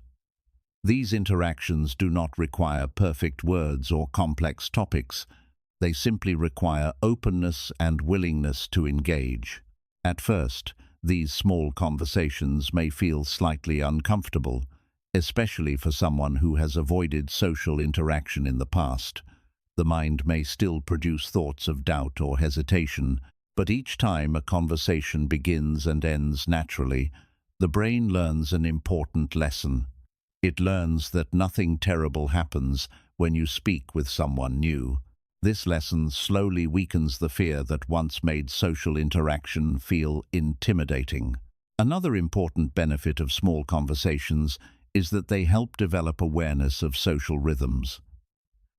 These interactions do not require perfect words or complex topics. They simply require openness and willingness to engage. At first, these small conversations may feel slightly uncomfortable, especially for someone who has avoided social interaction in the past. The mind may still produce thoughts of doubt or hesitation, but each time a conversation begins and ends naturally, the brain learns an important lesson. It learns that nothing terrible happens when you speak with someone new. This lesson slowly weakens the fear that once made social interaction feel intimidating. Another important benefit of small conversations is that they help develop awareness of social rhythms.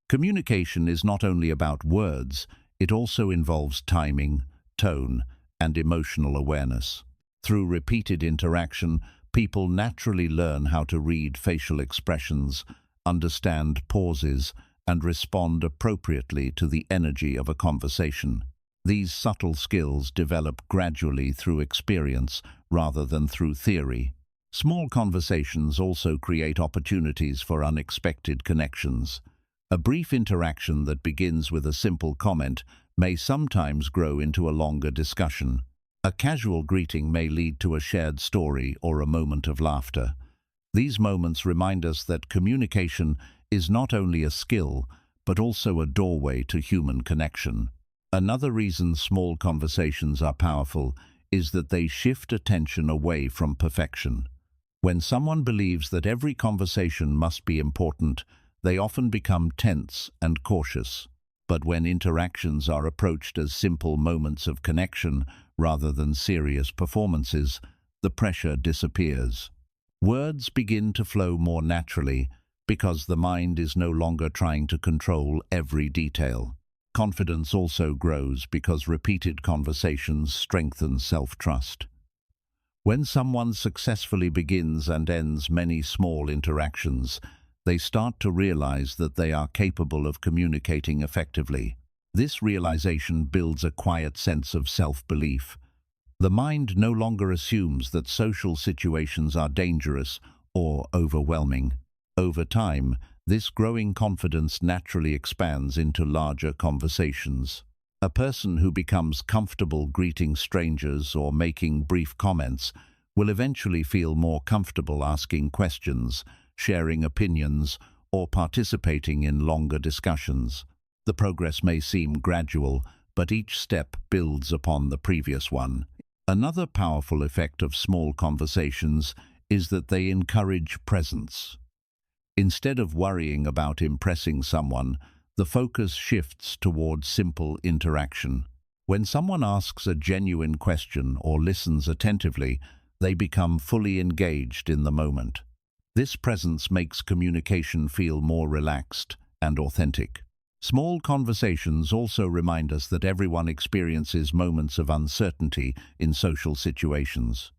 Communication is not only about words, it also involves timing, tone, and emotional awareness. Through repeated interaction, people naturally learn how to read facial expressions, understand pauses, and respond appropriately to the energy of a conversation. These subtle skills develop gradually through experience rather than through theory. Small conversations also create opportunities for unexpected connections. A brief interaction that begins with a simple comment may sometimes grow into a longer discussion. A casual greeting may lead to a shared story or a moment of laughter. These moments remind us that communication is not only a skill, but also a doorway to human connection. Another reason small conversations are powerful is that they shift attention away from perfection. When someone believes that every conversation must be important, they often become tense and cautious. But when interactions are approached as simple moments of connection rather than serious performances, the pressure disappears. Words begin to flow more naturally because the mind is no longer trying to control every detail. Confidence also grows because repeated conversations strengthen self-trust. When someone successfully begins and ends many small interactions, they start to realize that they are capable of communicating effectively. This realization builds a quiet sense of self-belief. The mind no longer assumes that social situations are dangerous or overwhelming. Over time, this growing confidence naturally expands into larger conversations. A person who becomes comfortable greeting strangers or making brief comments will eventually feel more comfortable asking questions, sharing opinions, or participating in longer discussions. The progress may seem gradual, but each step builds upon the previous one. Another powerful effect of small conversations is that they encourage presence. Instead of worrying about impressing someone, the focus shifts towards simple interaction. When someone asks a genuine question or listens attentively, they become fully engaged in the moment. This presence makes communication feel more relaxed and authentic. Small conversations also remind us that everyone experiences moments of uncertainty in social situations.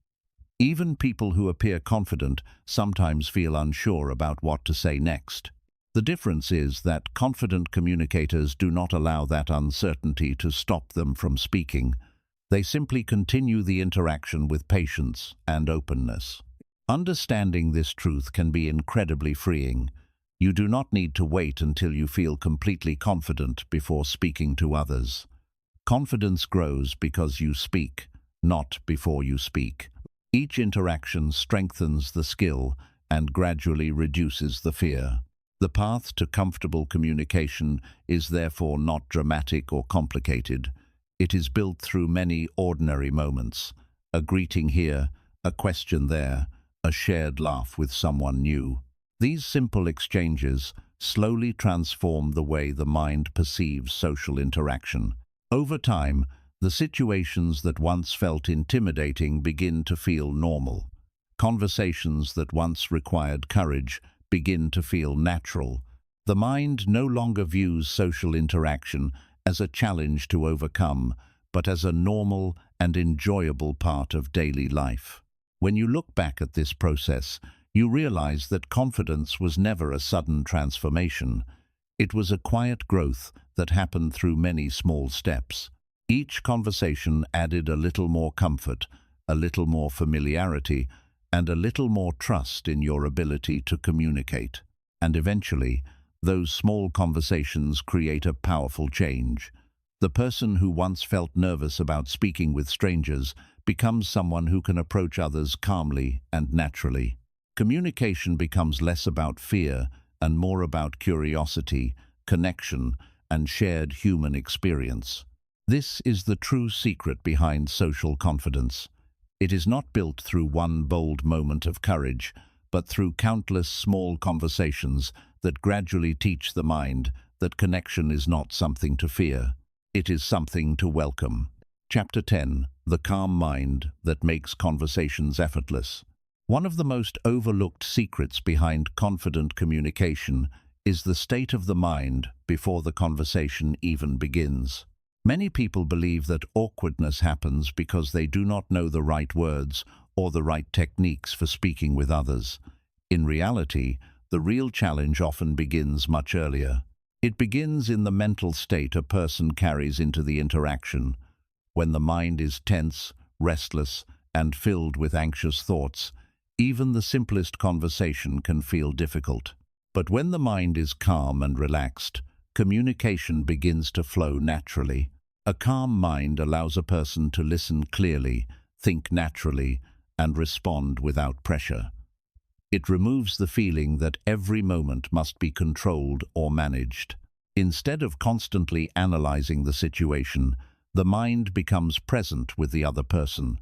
Even people who appear confident sometimes feel unsure about what to say next. The difference is that confident communicators do not allow that uncertainty to stop them from speaking. They simply continue the interaction with patience and openness. Understanding this truth can be incredibly freeing. You do not need to wait until you feel completely confident before speaking to others. Confidence grows because you speak, not before you speak. Each interaction strengthens the skill and gradually reduces the fear. The path to comfortable communication is therefore not dramatic or complicated. It is built through many ordinary moments: a greeting here, a question there, a shared laugh with someone new. These simple exchanges slowly transform the way the mind perceives social interaction. Over time, the situations that once felt intimidating begin to feel normal. Conversations that once required courage begin to feel natural. The mind no longer views social interaction as a challenge to overcome, but as a normal and enjoyable part of daily life. When you look back at this process, you realize that confidence was never a sudden transformation. It was a quiet growth that happened through many small steps. Each conversation added a little more comfort, a little more familiarity, and a little more trust in your ability to communicate. And eventually, those small conversations create a powerful change. The person who once felt nervous about speaking with strangers becomes someone who can approach others calmly and naturally. Communication becomes less about fear and more about curiosity, connection, and shared human experience. This is the true secret behind social confidence. It is not built through one bold moment of courage, but through countless small conversations that gradually teach the mind that connection is not something to fear. It is something to welcome. Chapter 10: The Calm Mind That Makes Conversations Effortless. One of the most overlooked secrets behind confident communication is the state of the mind before the conversation even begins. Many people believe that awkwardness happens because they do not know the right words or the right techniques for speaking with others. In reality, the real challenge often begins much earlier. It begins in the mental state a person carries into the interaction. When the mind is tense, restless, and filled with anxious thoughts, even the simplest conversation can feel difficult. But when the mind is calm and relaxed, communication begins to flow naturally. A calm mind allows a person to listen clearly, think naturally, and respond without pressure. It removes the feeling that every moment must be controlled or managed. Instead of constantly analyzing the situation, the mind becomes present with the other person.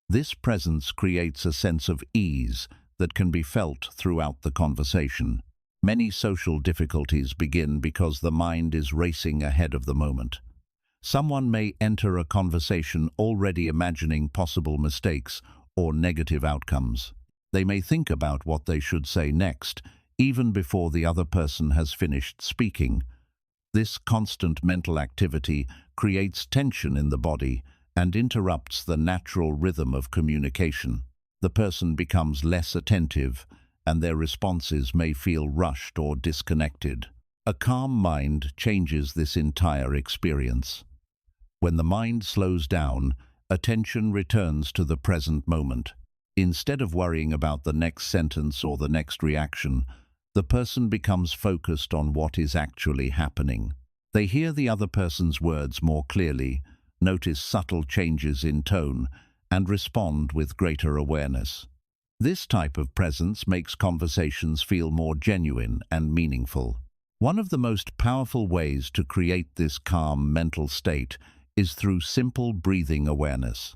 This presence creates a sense of ease that can be felt throughout the conversation. Many social difficulties begin because the mind is racing ahead of the moment. Someone may enter a conversation already imagining possible mistakes or negative outcomes. They may think about what they should say next, even before the other person has finished speaking. This constant mental activity creates tension in the body and interrupts the natural rhythm of communication. The person becomes less attentive, and their responses may feel rushed or disconnected. A calm mind changes this entire experience. When the mind slows down, attention returns to the present moment. Instead of worrying about the next sentence or the next reaction, the person becomes focused on what is actually happening. They hear the other person's words more clearly, notice subtle changes in tone, and respond with greater awareness. This type of presence makes conversations feel more genuine and meaningful. One of the most powerful ways to create this calm mental state is through simple breathing awareness.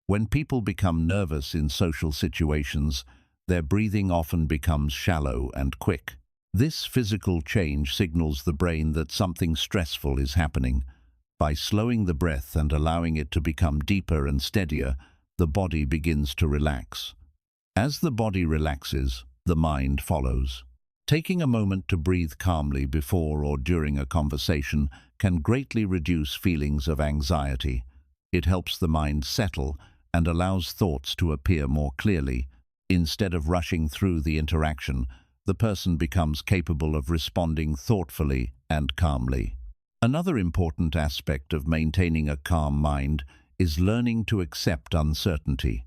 When people become nervous in social situations, their breathing often becomes shallow and quick. This physical change signals the brain that something stressful is happening. By slowing the breath and allowing it to become deeper and steadier, the body begins to relax. As the body relaxes, the mind follows. Taking a moment to breathe calmly before or during a conversation can greatly reduce feelings of anxiety. It helps the mind settle and allows thoughts to appear more clearly. Instead of rushing through the interaction, the person becomes capable of responding thoughtfully and calmly. Another important aspect of maintaining a calm mind is learning to accept uncertainty.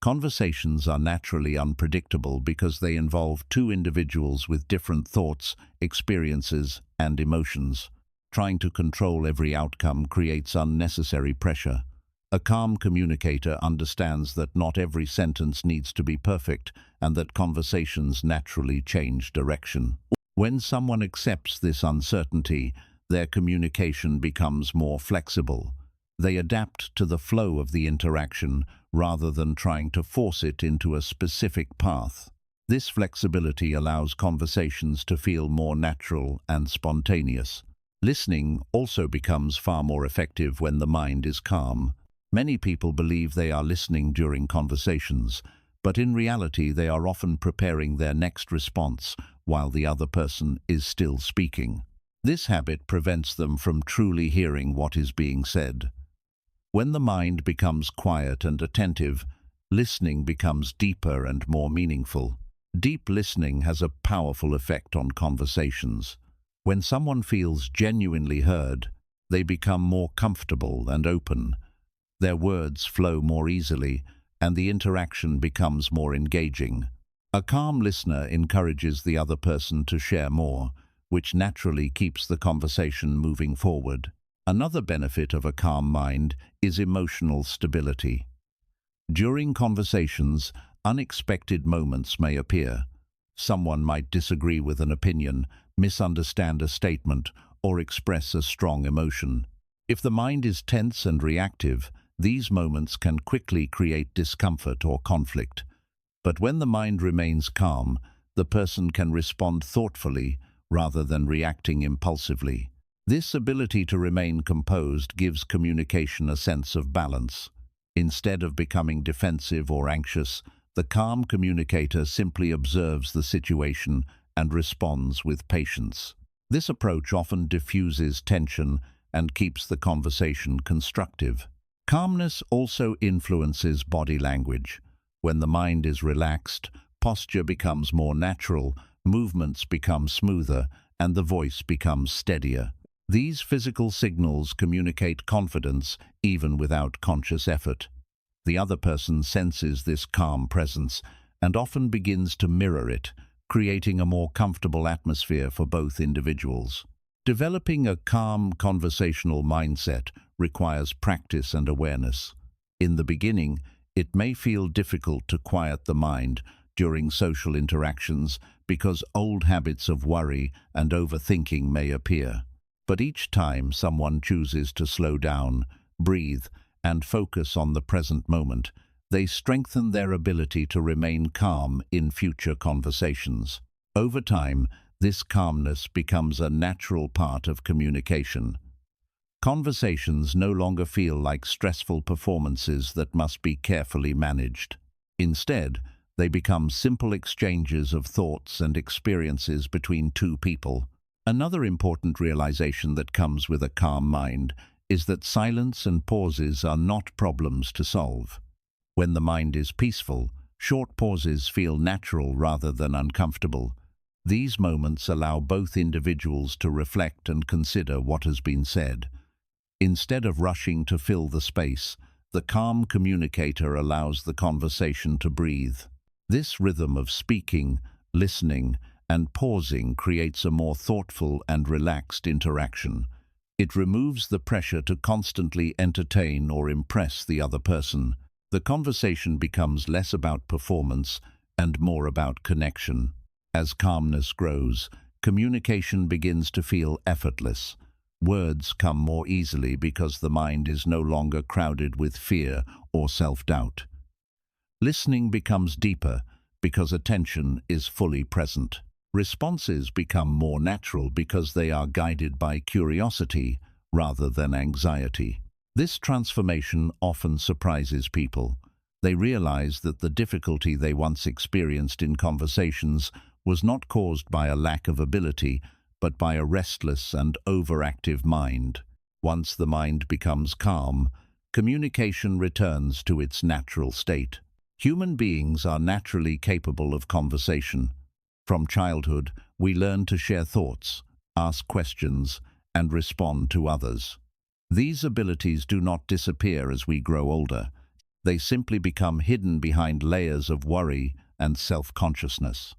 Conversations are naturally unpredictable because they involve two individuals with different thoughts, experiences, and emotions. Trying to control every outcome creates unnecessary pressure. A calm communicator understands that not every sentence needs to be perfect and that conversations naturally change direction. When someone accepts this uncertainty, their communication becomes more flexible. They adapt to the flow of the interaction rather than trying to force it into a specific path. This flexibility allows conversations to feel more natural and spontaneous. Listening also becomes far more effective when the mind is calm. Many people believe they are listening during conversations, but in reality they are often preparing their next response while the other person is still speaking. This habit prevents them from truly hearing what is being said. When the mind becomes quiet and attentive, listening becomes deeper and more meaningful. Deep listening has a powerful effect on conversations. When someone feels genuinely heard, they become more comfortable and open. Their words flow more easily, and the interaction becomes more engaging. A calm listener encourages the other person to share more, which naturally keeps the conversation moving forward. Another benefit of a calm mind is emotional stability. During conversations, unexpected moments may appear. Someone might disagree with an opinion, misunderstand a statement, or express a strong emotion. If the mind is tense and reactive, these moments can quickly create discomfort or conflict. But when the mind remains calm, the person can respond thoughtfully rather than reacting impulsively. This ability to remain composed gives communication a sense of balance. Instead of becoming defensive or anxious, the calm communicator simply observes the situation and responds with patience. This approach often diffuses tension and keeps the conversation constructive. Calmness also influences body language. When the mind is relaxed, posture becomes more natural, movements become smoother, and the voice becomes steadier. These physical signals communicate confidence even without conscious effort. The other person senses this calm presence and often begins to mirror it, creating a more comfortable atmosphere for both individuals. Developing a calm conversational mindset requires practice and awareness. In the beginning, it may feel difficult to quiet the mind during social interactions because old habits of worry and overthinking may appear. But each time someone chooses to slow down, breathe, and focus on the present moment, they strengthen their ability to remain calm in future conversations. Over time, this calmness becomes a natural part of communication. Conversations no longer feel like stressful performances that must be carefully managed. Instead, they become simple exchanges of thoughts and experiences between two people. Another important realization that comes with a calm mind is that silence and pauses are not problems to solve. When the mind is peaceful, short pauses feel natural rather than uncomfortable. These moments allow both individuals to reflect and consider what has been said. Instead of rushing to fill the space, the calm communicator allows the conversation to breathe. This rhythm of speaking, listening, and pausing creates a more thoughtful and relaxed interaction. It removes the pressure to constantly entertain or impress the other person. The conversation becomes less about performance and more about connection. As calmness grows, communication begins to feel effortless. Words come more easily because the mind is no longer crowded with fear or self-doubt. Listening becomes deeper because attention is fully present. Responses become more natural because they are guided by curiosity rather than anxiety. This transformation often surprises people. They realize that the difficulty they once experienced in conversations was not caused by a lack of ability, but by a restless and overactive mind. Once the mind becomes calm, communication returns to its natural state. Human beings are naturally capable of conversation. From childhood, we learn to share thoughts, ask questions, and respond to others. These abilities do not disappear as we grow older. They simply become hidden behind layers of worry and self-consciousness.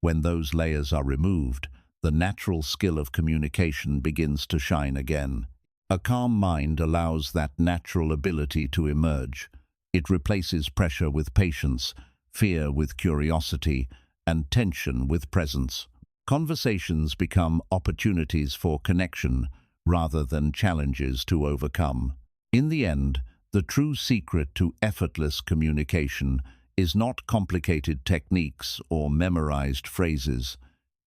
When those layers are removed, the natural skill of communication begins to shine again. A calm mind allows that natural ability to emerge. It replaces pressure with patience, fear with curiosity, and tension with presence. Conversations become opportunities for connection rather than challenges to overcome. In the end, the true secret to effortless communication is not complicated techniques or memorized phrases.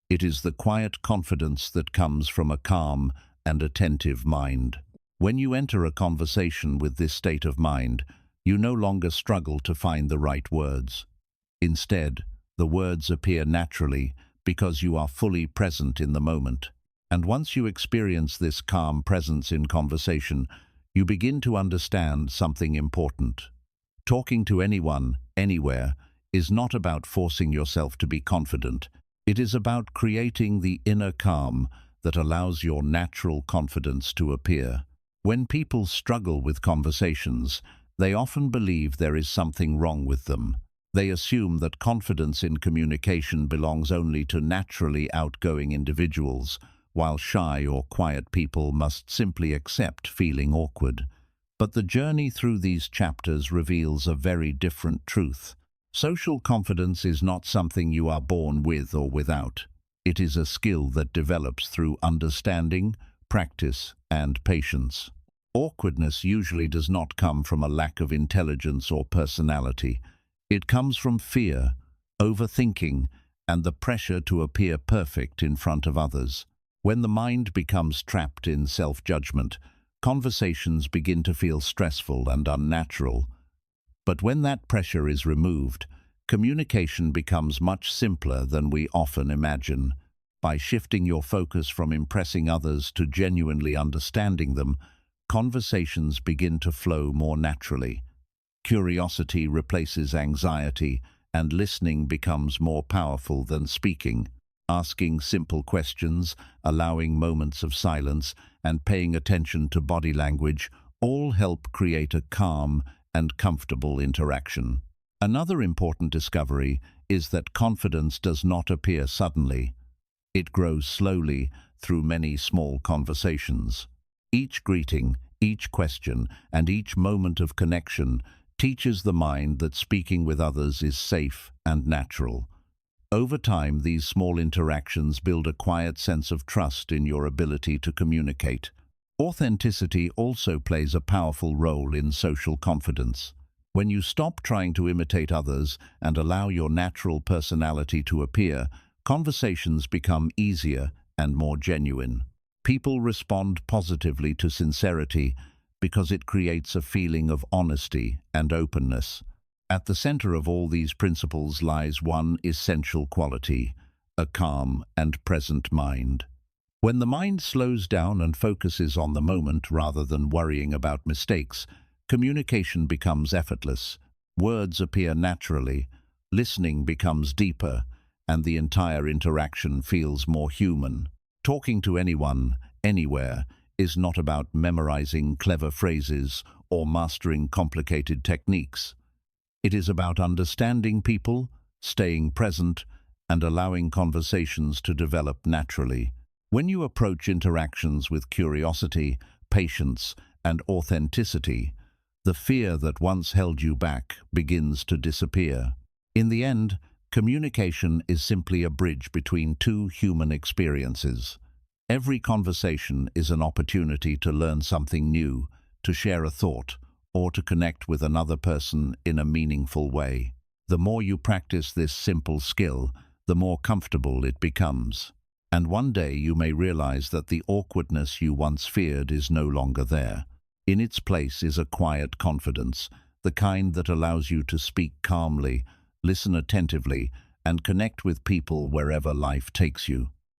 It is the quiet confidence that comes from a calm and attentive mind. When you enter a conversation with this state of mind, you no longer struggle to find the right words. Instead, the words appear naturally because you are fully present in the moment. And once you experience this calm presence in conversation, you begin to understand something important. Talking to anyone, anywhere, is not about forcing yourself to be confident. It is about creating the inner calm that allows your natural confidence to appear. When people struggle with conversations, they often believe there is something wrong with them. They assume that confidence in communication belongs only to naturally outgoing individuals, while shy or quiet people must simply accept feeling awkward. But the journey through these chapters reveals a very different truth. Social confidence is not something you are born with or without. It is a skill that develops through understanding, practice, and patience. Awkwardness usually does not come from a lack of intelligence or personality. It comes from fear, overthinking, and the pressure to appear perfect in front of others. When the mind becomes trapped in self-judgment, conversations begin to feel stressful and unnatural. But when that pressure is removed, communication becomes much simpler than we often imagine. By shifting your focus from impressing others to genuinely understanding them, conversations begin to flow more naturally. Curiosity replaces anxiety, and listening becomes more powerful than speaking. Asking simple questions, allowing moments of silence, and paying attention to body language all help create a calm and comfortable interaction. Another important discovery is that confidence does not appear suddenly. It grows slowly through many small conversations. Each greeting, each question, and each moment of connection teaches the mind that speaking with others is safe and natural. Over time, these small interactions build a quiet sense of trust in your ability to communicate. Authenticity also plays a powerful role in social confidence. When you stop trying to imitate others and allow your natural personality to appear, conversations become easier and more genuine. People respond positively to sincerity because it creates a feeling of honesty and openness. At the center of all these principles lies one essential quality: a calm and present mind. When the mind slows down and focuses on the moment rather than worrying about mistakes, communication becomes effortless, words appear naturally, listening becomes deeper, and the entire interaction feels more human. Talking to anyone, anywhere, is not about memorizing clever phrases or mastering complicated techniques. It is about understanding people, staying present, and allowing conversations to develop naturally. When you approach interactions with curiosity, patience, and authenticity, the fear that once held you back begins to disappear. In the end, communication is simply a bridge between two human experiences. Every conversation is an opportunity to learn something new, to share a thought, or to connect with another person in a meaningful way. The more you practice this simple skill, the more comfortable it becomes. And one day you may realize that the awkwardness you once feared is no longer there. In its place is a quiet confidence, the kind that allows you to speak calmly, listen attentively, and connect with people wherever life takes you.